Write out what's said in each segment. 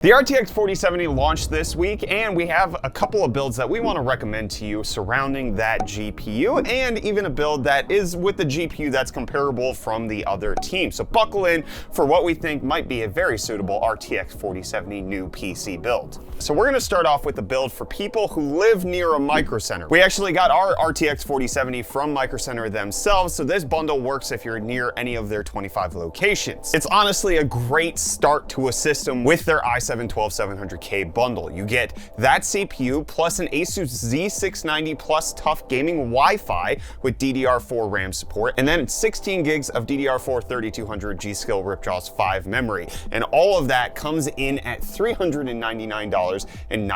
The RTX 4070 launched this week, and we have a couple of builds that we want to recommend to you surrounding that GPU, and even a build that is with the GPU that's comparable from the other team. So buckle in for what we think might be a very suitable RTX 4070 new PC build. So we're going to start off with a build for people who live near a Micro Center. We actually got our RTX 4070 from Micro Center themselves, so this bundle works if you're near any of their 25 locations. It's honestly a great start to a system with their i7-12700K bundle. You get that CPU plus an Asus Z690 Plus Tough Gaming Wi-Fi with DDR4 RAM support, and then 16 gigs of DDR4 3200 G.Skill Ripjaws 5 memory. And all of that comes in at $399.99. And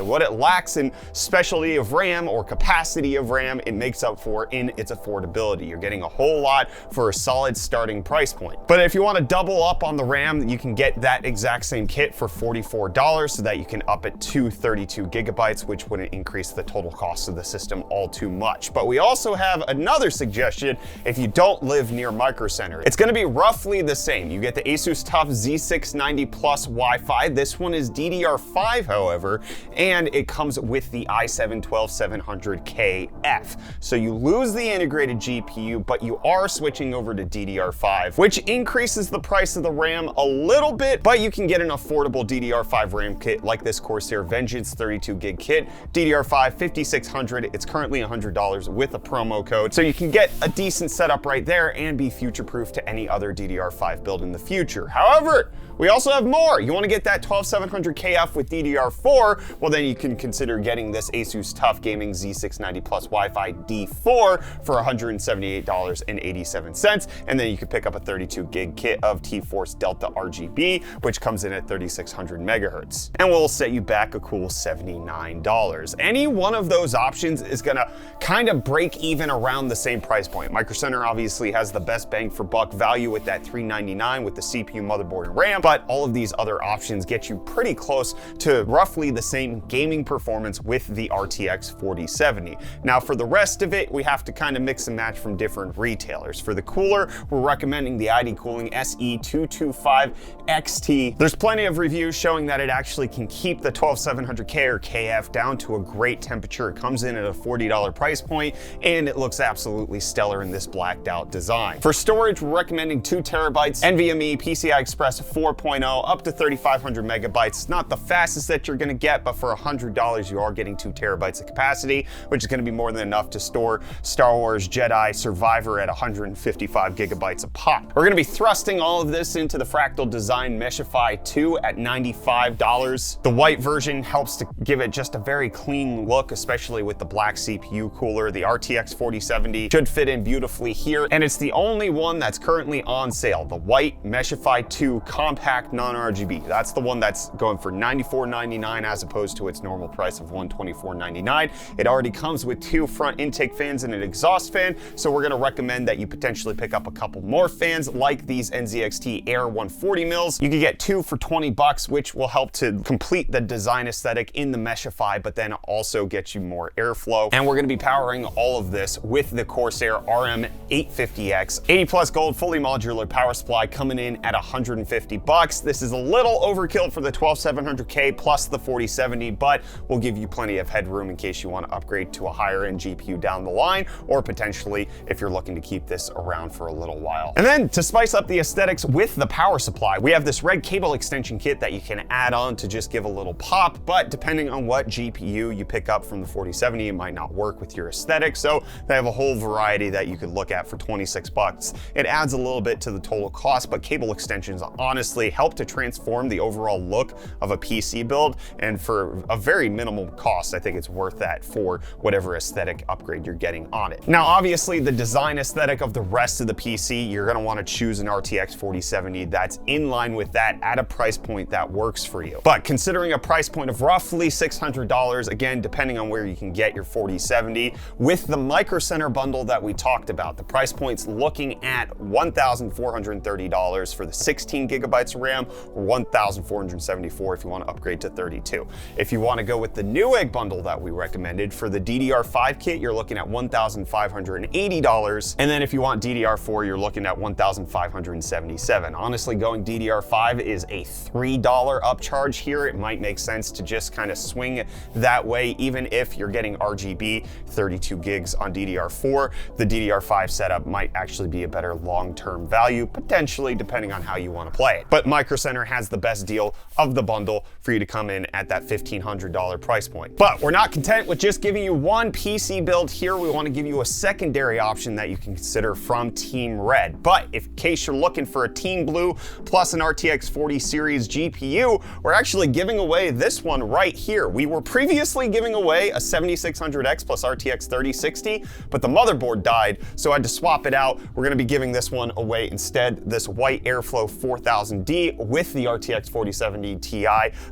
what it lacks in specialty of RAM or capacity of RAM, it makes up for in its affordability. You're getting a whole lot for a solid starting price point. But if you want to double up on the RAM, you can get that exact same kit for $44 so that you can up it to 32 gigabytes, which wouldn't increase the total cost of the system all too much. But we also have another suggestion if you don't live near Micro Center. It's going to be roughly the same. You get the Asus TUF Z690 Plus Wi-Fi. This one is DDR5, however, and it comes with the i7-12700KF. So you lose the integrated GPU, but you are switching over to DDR5, which increases the price of the RAM a little bit, but you can get an affordable DDR5 RAM kit like this Corsair Vengeance 32 gig kit. DDR5 5600, it's currently $100 with a promo code. So you can get a decent setup right there and be future-proof to any other DDR5 build in the future. However, we also have more. You want to get that 12700KF with DDR4? Well, then you can consider getting this Asus TUF Gaming Z690 Plus Wi-Fi D4 for $178.87. And then you could pick up a 32 gig kit of T-Force Delta RGB, which comes in at 3600 megahertz. And we'll set you back a cool $79. Any one of those options is gonna kind of break even around the same price point. Micro Center obviously has the best bang for buck value with that $399 with the CPU, motherboard, and RAM, but all of these other options get you pretty close to roughly the same gaming performance with the RTX 4070. Now for the rest of it, we have to kind of mix and match from different retailers. For the cooler, we're recommending the ID Cooling SE225XT. There's plenty of reviews showing that it actually can keep the 12700K or KF down to a great temperature. It comes in at a $40 price point, and it looks absolutely stellar in this blacked out design. For storage, we're recommending 2 terabytes, NVMe PCI Express 4.0 up to 3500 megabytes. Not the fastest that you're gonna get, but for $100, you are getting 2 terabytes of capacity, which is gonna be more than enough to store Star Wars Jedi Survivor at 155 gigabytes a pop. We're gonna be thrusting all of this into the Fractal Design Meshify 2 at $95. The white version helps to give it just a very clean look, especially with the black CPU cooler. The RTX 4070 should fit in beautifully here, and it's the only one that's currently on sale. The white Meshify 2 compact non-RGB. That's the one that's going for $94.99 as opposed to its normal price of $124.99. It already comes with 2 front intake fans and an exhaust fan, so we're gonna recommend that you potentially pick up a couple more fans like these NZXT Air 140 mils. You can get 2 for $20, which will help to complete the design aesthetic in the Meshify, but then also get you more airflow. And we're gonna be powering all of this with the Corsair RM850X. 80 plus gold, fully modular power supply coming in at $150. This is a little overkill for the 12700K plus the 4070, but we'll give you plenty of headroom in case you want to upgrade to a higher end GPU down the line, or potentially if you're looking to keep this around for a little while. And then to spice up the aesthetics with the power supply, we have this red cable extension kit that you can add on to just give a little pop, but depending on what GPU you pick up from the 4070, it might not work with your aesthetic. So they have a whole variety that you could look at for $26. It adds a little bit to the total cost, but cable extensions honestly help to transform the overall look of a PC build, and for a very minimal cost, I think it's worth that for whatever aesthetic upgrade you're getting on it. Now, obviously, the design aesthetic of the rest of the PC, you're gonna wanna choose an RTX 4070 that's in line with that at a price point that works for you. But considering a price point of roughly $600, again, depending on where you can get your 4070, with the Micro Center bundle that we talked about, the price point's looking at $1,430 for the 16 gigabytes of RAM, or $1,474 if you want to upgrade to 32. If you want to go with the Newegg bundle that we recommended, for the DDR5 kit, you're looking at $1,580. And then if you want DDR4, you're looking at $1,577. Honestly, going DDR5 is a $3 upcharge here, it might make sense to just kind of swing that way. Even if you're getting RGB 32 gigs on DDR4, the DDR5 setup might actually be a better long-term value, potentially, depending on how you want to play it. But Micro Center has the best deal of the bundle for you to come in at that $1,500 price point. But we're not content with just giving you one PC build here. We want to give you a secondary option that you can consider from Team Red. But in case you're looking for a Team Blue plus an RTX 40 series GPU, we're actually giving away this one right here. We were previously giving away a 7600X plus RTX 3060, but the motherboard died, so I had to swap it out. We're going to be giving this one away instead, this white Airflow 4000D with the RTX 4070 Ti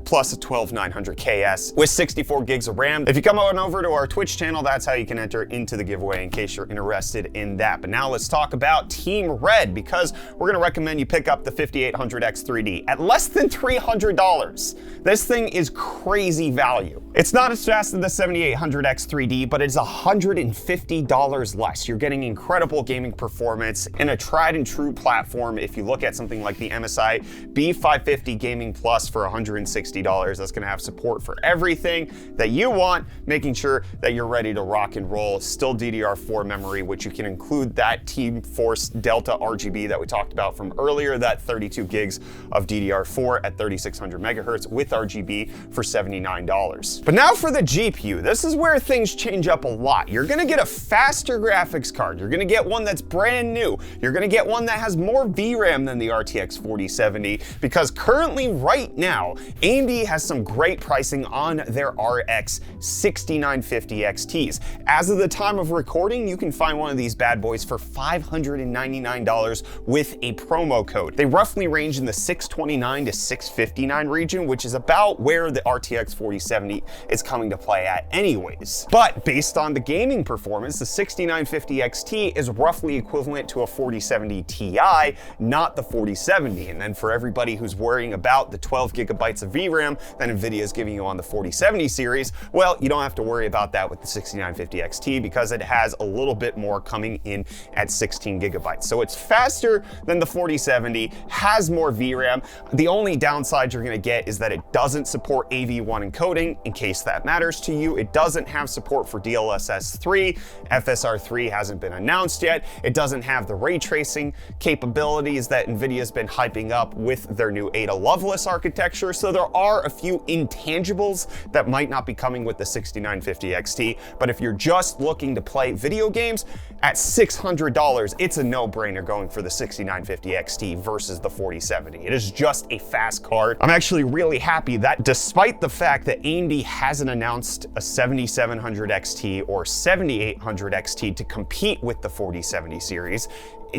plus a 12900KS with 64 gigs of RAM. If you come on over to our Twitch channel, that's how you can enter into the giveaway in case you're interested in that. But now let's talk about Team Red, because we're going to recommend you pick up the 5800X 3D at less than $300. This thing is crazy value. It's not as fast as the 7800X 3D, but it's $150 less. You're getting incredible gaming performance in a tried and true platform. If you look at something like the MSI B550 Gaming Plus for $160, that's gonna have support for everything that you want, making sure that you're ready to rock and roll. Still DDR4 memory, which you can include that Team Force Delta RGB that we talked about from earlier, that 32 gigs of DDR4 at 3600 megahertz with RGB for $79. But now for the GPU, this is where things change up a lot. You're gonna get a faster graphics card. You're gonna get one that's brand new. You're gonna get one that has more VRAM than the RTX 4070, because currently right now, AMD has some great pricing on their RX 6950 XTs. As of the time of recording, you can find one of these bad boys for $599 with a promo code. They roughly range in the $629 to $659 region, which is about where the RTX 4070 is coming to play at anyways. But based on the gaming performance, the 6950 XT is roughly equivalent to a 4070 Ti, not the 4070. And then for everybody who's worrying about the 12 gigabytes of VRAM that Nvidia is giving you on the 4070 series, well, you don't have to worry about that with the 6950 XT because it has a little bit more coming in at 16 gigabytes. So it's faster than the 4070, has more VRAM. The only downside you're gonna get is that it doesn't support AV1 encoding, in case that matters to you. It doesn't have support for DLSS 3. FSR 3 hasn't been announced yet. It doesn't have the ray tracing capabilities that Nvidia's been hyping up with their new Ada Lovelace architecture. So there are a few intangibles that might not be coming with the 6950 XT. But if you're just looking to play video games at $600, it's a no-brainer going for the 6950 XT versus the 4070. It is just a fast card. I'm actually really happy that despite the fact that AMD hasn't announced a 7700 XT or 7800 XT to compete with the 4070 series,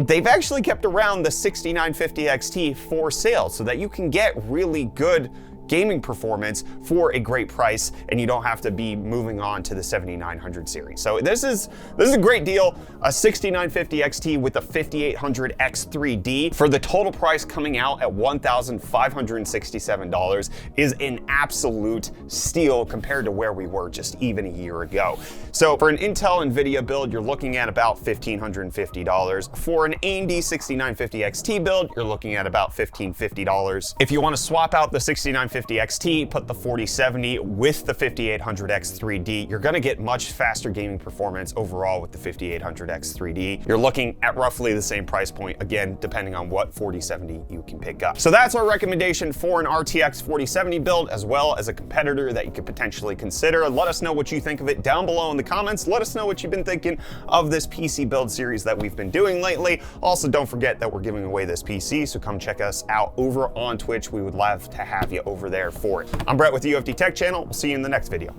they've actually kept around the 6950 XT for sale so that you can get really good gaming performance for a great price, and you don't have to be moving on to the 7900 series. So this is a great deal. A 6950 XT with a 5800 X3D for the total price coming out at $1,567 is an absolute steal compared to where we were just even a year ago. So for an Intel Nvidia build, you're looking at about $1,550. For an AMD 6950 XT build, you're looking at about $1,550. If you want to swap out the 6950 XT, put the 4070 with the 5800 X3D, you're gonna get much faster gaming performance overall with the 5800 X3D. You're looking at roughly the same price point, again, depending on what 4070 you can pick up. So that's our recommendation for an RTX 4070 build, as well as a competitor that you could potentially consider. Let us know what you think of it down below in the comments. Let us know what you've been thinking of this PC build series that we've been doing lately. Also, don't forget that we're giving away this PC, so come check us out over on Twitch. We would love to have you over there for it. I'm Brett with the UFD Tech Channel. We'll see you in the next video.